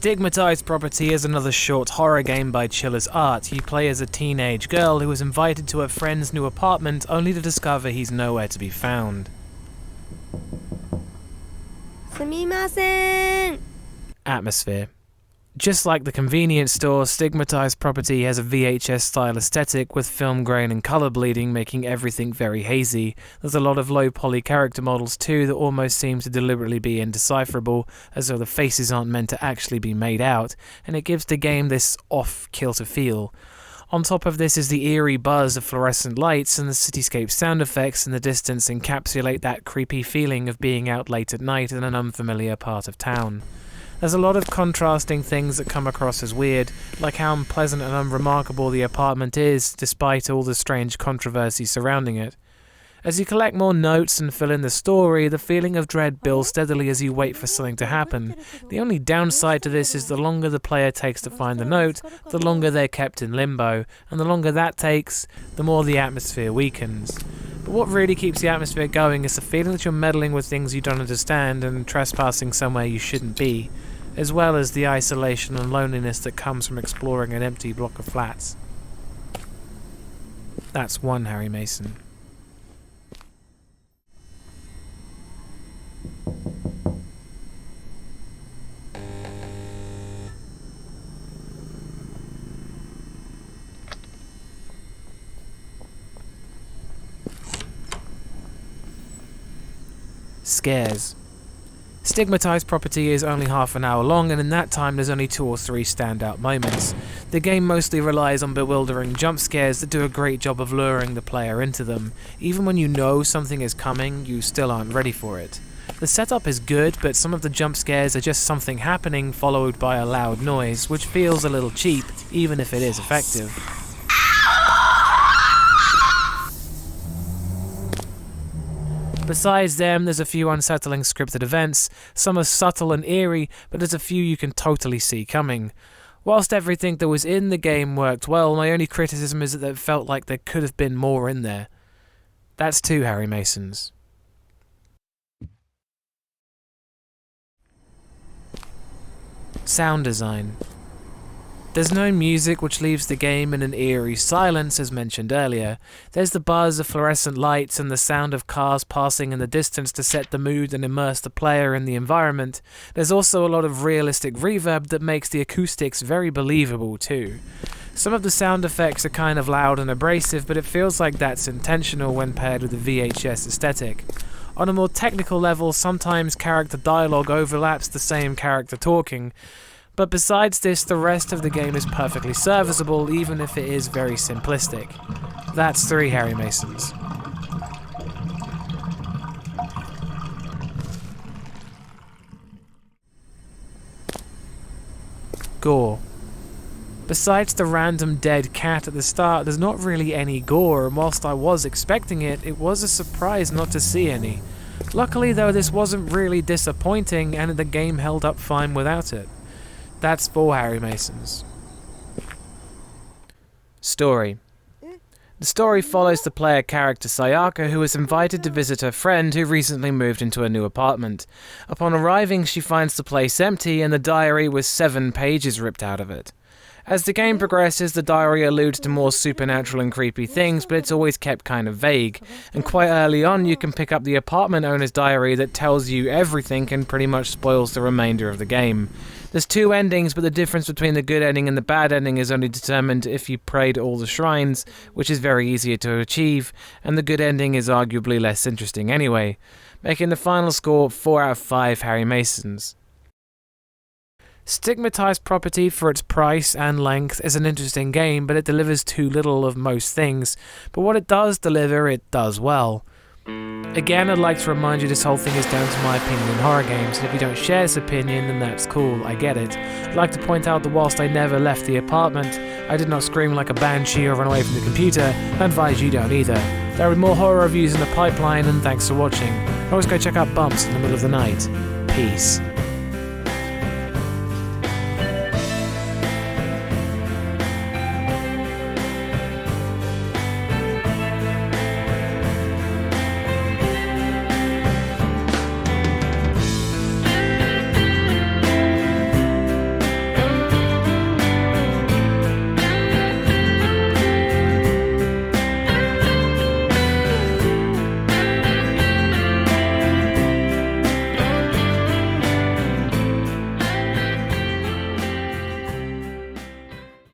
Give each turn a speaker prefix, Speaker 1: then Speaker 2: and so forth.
Speaker 1: Stigmatized property is another short horror game by Chiller's Art. You play as a teenage girl who is invited to her friend's new apartment only to discover he's nowhere to be found.
Speaker 2: すみません
Speaker 1: Atmosphere. Just like the convenience store, Stigmatized property has a VHS-style aesthetic with film grain and colour bleeding making everything very hazy. There's a lot of low-poly character models too that almost seem to deliberately be indecipherable, as though the faces aren't meant to actually be made out, and it gives the game this off-kilter feel. On top of this is the eerie buzz of fluorescent lights, and the cityscape sound effects in the distance encapsulate that creepy feeling of being out late at night in an unfamiliar part of town. There's a lot of contrasting things that come across as weird, like how unpleasant and unremarkable the apartment is, despite all the strange controversy surrounding it. As you collect more notes and fill in the story, the feeling of dread builds steadily as you wait for something to happen. The only downside to this is the longer the player takes to find the note, the longer they're kept in limbo, and the longer that takes, the more the atmosphere weakens. But what really keeps the atmosphere going is the feeling that you're meddling with things you don't understand and trespassing somewhere you shouldn't be, as well as the isolation and loneliness that comes from exploring an empty block of flats. That's one Harry Mason. Scares. Stigmatized property is only half an hour long, and in that time there's only 2 or 3 standout moments. The game mostly relies on bewildering jump scares that do a great job of luring the player into them. Even when you know something is coming, you still aren't ready for it. The setup is good, but some of the jump scares are just something happening followed by a loud noise, which feels a little cheap, even if it is effective. Besides them, there's a few unsettling scripted events. Some are subtle and eerie, but there's a few you can totally see coming. Whilst everything that was in the game worked well, my only criticism is that it felt like there could have been more in there. That's 2 Harry Masons. Sound design. There's no music, which leaves the game in an eerie silence, as mentioned earlier. There's the buzz of fluorescent lights and the sound of cars passing in the distance to set the mood and immerse the player in the environment. There's also a lot of realistic reverb that makes the acoustics very believable too. Some of the sound effects are kind of loud and abrasive, but it feels like that's intentional when paired with the VHS aesthetic. On a more technical level, sometimes character dialogue overlaps the same character talking. But besides this, the rest of the game is perfectly serviceable, even if it is very simplistic. That's 3 Harry Masons. Gore. Besides the random dead cat at the start, there's not really any gore, and whilst I was expecting it, it was a surprise not to see any. Luckily though, this wasn't really disappointing, and the game held up fine without it. That's 4 Harry Masons. Story. The story follows the player character Sayaka, who is invited to visit her friend who recently moved into a new apartment. Upon arriving, she finds the place empty and the diary with 7 pages ripped out of it. As the game progresses, the diary alludes to more supernatural and creepy things, but it's always kept kind of vague. And quite early on, you can pick up the apartment owner's diary that tells you everything and pretty much spoils the remainder of the game. There's 2 endings, but the difference between the good ending and the bad ending is only determined if you pray to all the shrines, which is very easier to achieve, and the good ending is arguably less interesting anyway, making the final score 4 out of 5 Harry Masons. Stigmatized property, for its price and length, is an interesting game, but it delivers too little of most things. But what it does deliver, it does well. Again, I'd like to remind you this whole thing is down to my opinion in horror games, and if you don't share this opinion, then that's cool, I get it. I'd like to point out that whilst I never left the apartment, I did not scream like a banshee or run away from the computer. I advise you don't either. There are more horror reviews in the pipeline, and thanks for watching. Always go check out Bumps in the middle of the night. Peace.